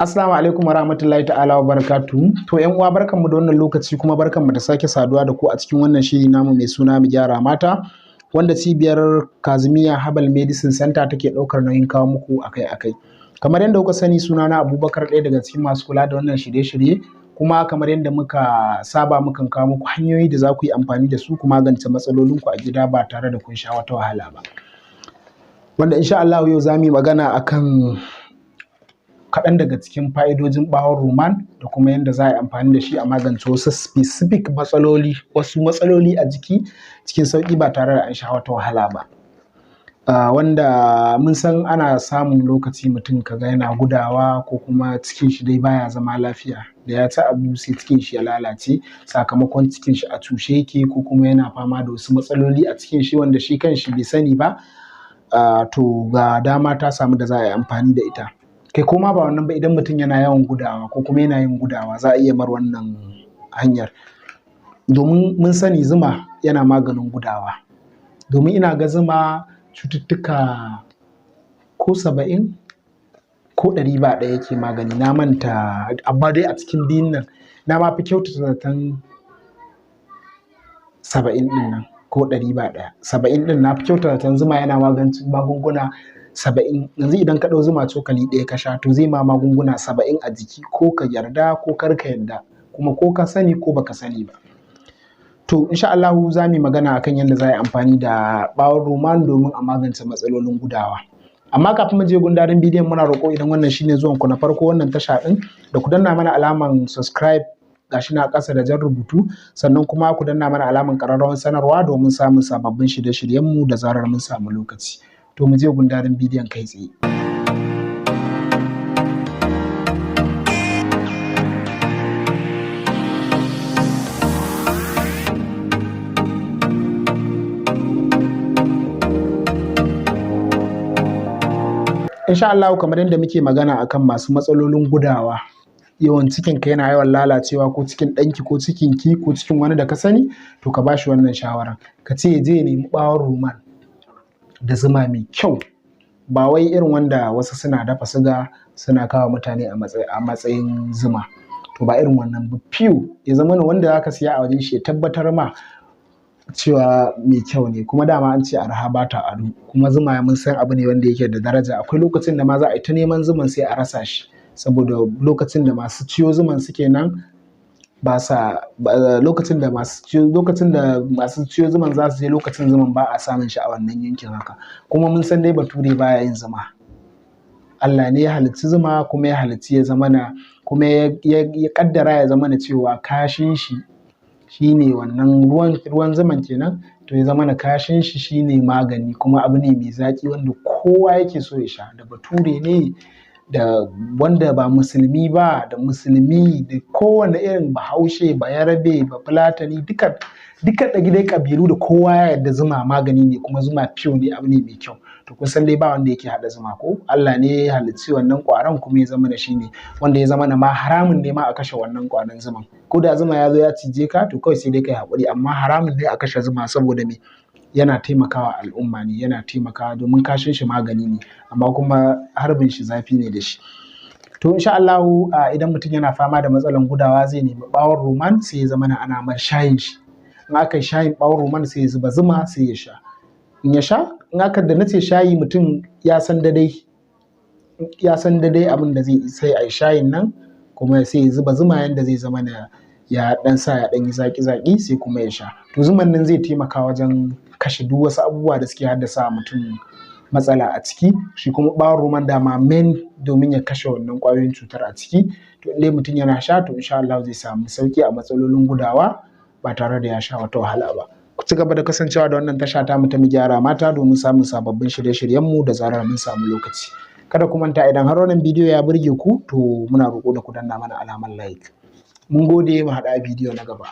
Assalamu alaikum warahmatullahi ta'ala wa barakatuhu. To ƴan uwa barkanmu da wannan lokaci kuma barkanmu da sake saduwa da ku a cikin wannan shiri namu mai suna mu gyara mata wanda cibiyar Kazimiya Herbal Medicine Center take ɗaukar nauyin kawo muku akai-akai. Kamar yadda kuka sani sunana Abubakar, ɗaya daga cikin masu kula da wannan shirye-shirye, kuma kamar yadda muka saba mukan kawo muku hanyoyi da za ku yi amfani da su ku magance matsalolinku a gida ba tare da kun sha wata wahala ba. Wanda insha Allah yau za mu yi magana akan kaɗan daga cikin fa'idojin ɓawon ruman da kuma yadda za a yi amfani da shi a magance wasu specific matsaloli, a jiki cikin sauƙi ba tare da an sha wata wahala ba. Wanda mun san ana samun lokaci mutum kaga yana gudawa ko kuma cikin shi dai baya zama lafiya, da ya ci abu sai cikin shi ya lalace sakamakon cikin shi a cushe yake ko kuma yana fama da wasu matsaloli a cikin shi wanda shi kan shi bai sani ba. To ga dama ta samu da za a yi amfani da ita. Kai koma ba wannan ba, idan mutum yana yawan gudawa ko kuma yana yin gudawa za a iya mar wannan hanyar, domin mun sani zuma yana maganin gudawa. Domin ina ga zuma cututtuka ko 70 ko 100 ba ɗaya yake magani, na manta, amma dai a cikin biyun nan na ma fi kyautata zaton 70 ɗin nan ko 100 ba ɗaya. 70 ɗin na fi kyautata zaton zuma yana magunguna 70. Yanzu idan ka ɗau zuma cokali ɗaya ka sha to zai ma magunguna 70 a jiki, ko ka yarda ko kar ka yarda, kuma ko ka sani ko baka sani ba. To insha Allah za mu yi magana akan yadda za a yi amfani da ɓawon ruman domin a magance matsalolin gudawa. Amma kafin mu je gundarin bidiyon muna roƙo idan wannan shine zuwan ku na farko wannan tasha ɗin, da ku danna mana alaman subscribe gashi na ƙasa da jan rubutu, sannan kuma ku danna mana alaman ƙararrawar sanarwa domin samun sababbin shirye-shiryenmu da zarar mun samu lokaci. To mu je gundarin bidiyon kai tsaye. Insha Allah kamar yadda muke magana akan masu matsalolin gudawa, yawan cikinka yana yawan lalacewa, ko cikin ɗanki ko cikinki ko cikin wani da ka sani, to ka bashi wannan shawaran, ka ce je ya nemi ɓawon ruman da zuma mai kyau, ba wai irin wanda wasu suna dafa siga suna kawo mutane a matsayin zuma. To ba irin wannan ba, fiyo ya zama wanda zaka siya a wajen shi ya tabbatar ma cewa mai kyau ne, kuma dama an ce arha ba ta ado, kuma zuma mun san abu ne wanda yake da daraja. Akwai lokacin da ma za a yi ta neman zuman sai a rasa shi, saboda lokacin da masu ciyo zuman suke nan lokacin da masu ciyo zuman za su je, lokacin zuman ba a samun shi a wannan yankin haka. Kuma mun san dai bature baya yin zuma, Allah ne ya halicci zuma, kuma ya halicci ya zamana, kuma ya kaddara ya zamana cewa kashin shi shine wannan ruwan zuman kenan, to ya zamana kashin shi shine magani, kuma abu ne mai zaki wanda kowa yake so ya sha, da bature ne da wanda ba musulmi ba, da musulmi, da kowane irin bahaushe, bayarabe, bafulatani, duka dai kabilu, da kowa ya yarda zuma magani ne, kuma zuma fiyo ne, abu ne mai kyau. To kun san dai ba wanda yake haɗa zuma, ko Allah ne ya halicci wannan ƙwaron, kuma ya zama da shi ne wanda ya zama ma haramun ne ma a kashe wannan ƙwaron zuman. Ko da zuma ya zo ya cije ka to kawai sai dai kai haƙuri, amma haramun ne a kashe zuma, saboda me? Yana taimakawa al'umma ne, yana taimakawa domin kashin shi magani ne, amma kuma harbin shi zafi ne da shi. To insha Allah idan mutum yana fama da matsalan gudawa zai nemi ɓawon ruman, sai ya zama ana mar shayin shi. In aka yi shayin ɓawon ruman sai ya zuba zuma sai ya sha. In ya sha, in aka da nace shayi, mutum ya san dadai abin da zai sai a yi shayin nan, kuma sai ya zuba zuma yanda zai zama ya ɗan sa ya ɗan yi zaƙi-zaƙi, sai kuma ya sha. To zuman nan zai taimaka wajen kashe duk wasu abubuwa da suke haddasa mutum matsala a ciki. Shi kuma ɓawon ruman dama domin ya kashe wannan ƙwayoyin cutar a ciki. To in dai mutum yana sha, to insha Allah zai samu sauƙi a matsalolin gudawa ba tare da ya sha wata wahala ba. Ku ci gaba da kasancewa da wannan tasha ta mu ta mu gyara mata domin samun sababbin shirye-shiryenmu da zarar mun samu lokaci. Kada ku manta, idan har wannan bidiyo ya burge ku, to muna roƙo da ku danna mana alamar like. Mun gode, mu haɗa a bidiyo na gaba.